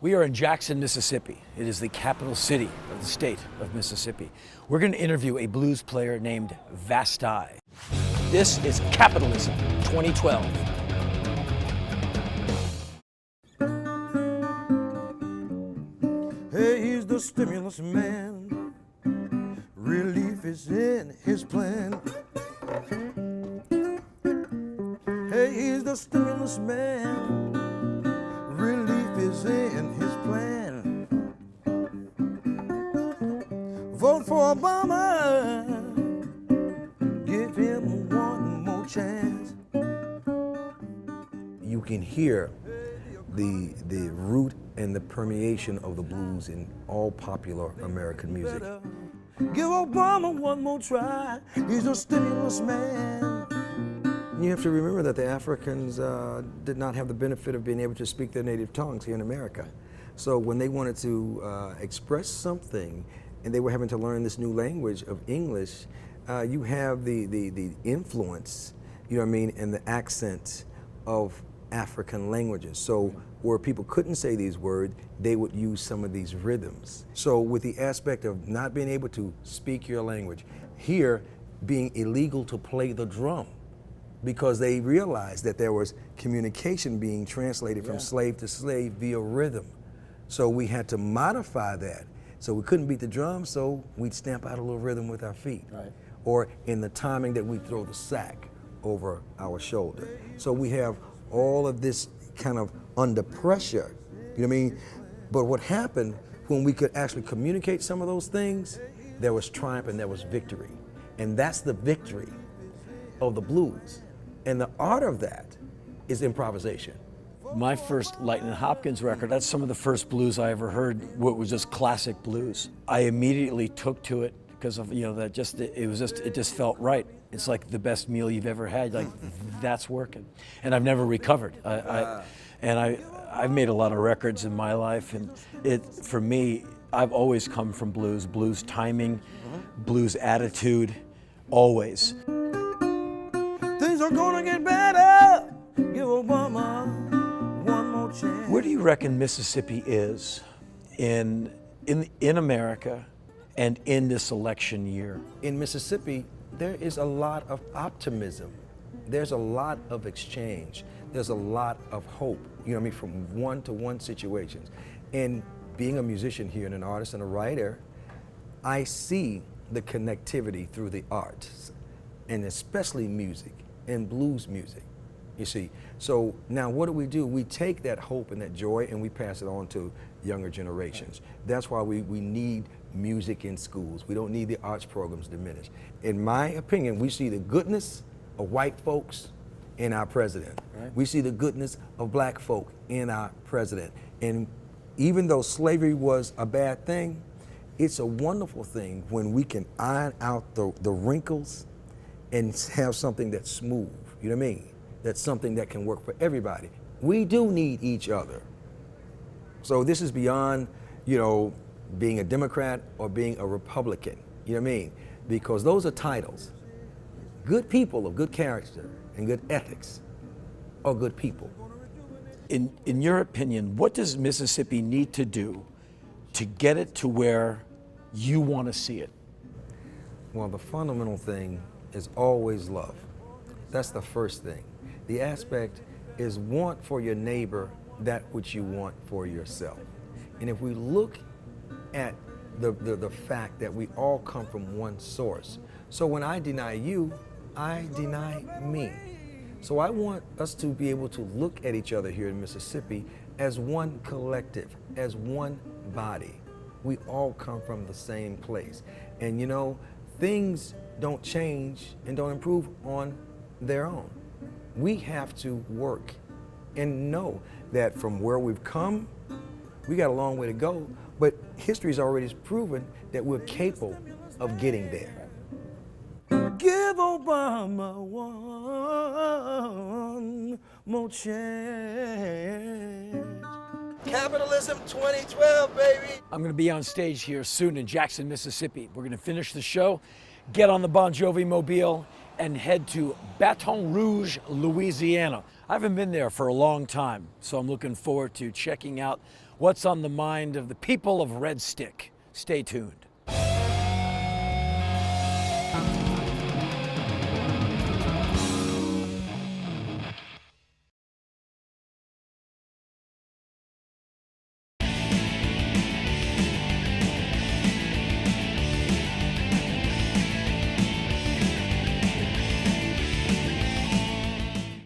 We are in Jackson, Mississippi. It is the capital city of the state of Mississippi. We're going to interview a blues player named Vasti. This is Capitalism 2012. Hey, he's the stimulus man. Relief is in his plan. Hey, he's the stimulus man. Relief is in his plan. Vote for Obama. Give him one more chance. You can hear the root and the permeation of the blues in all popular American music. Give Obama one more try. He's a stimulus man. You have to remember that the Africans did not have the benefit of being able to speak their native tongues here in America. So when they wanted to express something and they were having to learn this new language of English, you have the influence, you know what I mean, and the accent of African languages. So where people couldn't say these words, they would use some of these rhythms. So with the aspect of not being able to speak your language, here being illegal to play the drum, because they realized that there was communication being translated from slave to slave via rhythm. So we had to modify that. So we couldn't beat the drum, so we'd stamp out a little rhythm with our feet. Right. Or in the timing that we throw the sack over our shoulder. So we have all of this kind of under pressure, you know what I mean? But what happened when we could actually communicate some of those things, there was triumph and there was victory. And that's the victory of the blues. And the art of that is improvisation. My first Lightnin' Hopkins record, that's some of the first blues I ever heard, what was just classic blues. I immediately took to it because of, you know, that it just felt right. It's like the best meal you've ever had, like that's working. And I've never recovered. I've made a lot of records in my life, and for me, I've always come from blues timing, blues attitude, always. Things are gonna get better. Give Obama one more chance. Where do you reckon Mississippi is in America and in this election year? In Mississippi, there is a lot of optimism. There's a lot of exchange. There's a lot of hope, you know what I mean, from one-to-one situations. And being a musician here and an artist and a writer, I see the connectivity through the arts, and especially music and blues music, you see. So now what do? We take that hope and that joy and we pass it on to younger generations. That's why we need music in schools. We don't need the arts programs diminished. In my opinion, we see the goodness of white folks in our president. Right. We see the goodness of black folk in our president. And even though slavery was a bad thing, it's a wonderful thing when we can iron out the wrinkles and have something that's smooth, you know what I mean? That's something that can work for everybody. We do need each other. So this is beyond, you know, being a Democrat or being a Republican, you know what I mean? Because those are titles. Good people of good character and good ethics are good people. In your opinion, what does Mississippi need to do to get it to where you want to see it? Well, the fundamental thing is always love. That's the first thing. The aspect is want for your neighbor that which you want for yourself. And if we look at the fact that we all come from one source, so when I deny you, I deny me. So I want us to be able to look at each other here in Mississippi as one collective, as one body. We all come from the same place. And you know, things don't change and don't improve on their own. We have to work and know that from where we've come, we got a long way to go, but history's already proven that we're capable of getting there. Give Obama one more chance. Capitalism 2012, baby. I'm going to be on stage here soon in Jackson, Mississippi. We're going to finish the show, get on the Bon Jovi mobile, and head to Baton Rouge, Louisiana. I haven't been there for a long time, so I'm looking forward to checking out what's on the mind of the people of Red Stick. Stay tuned.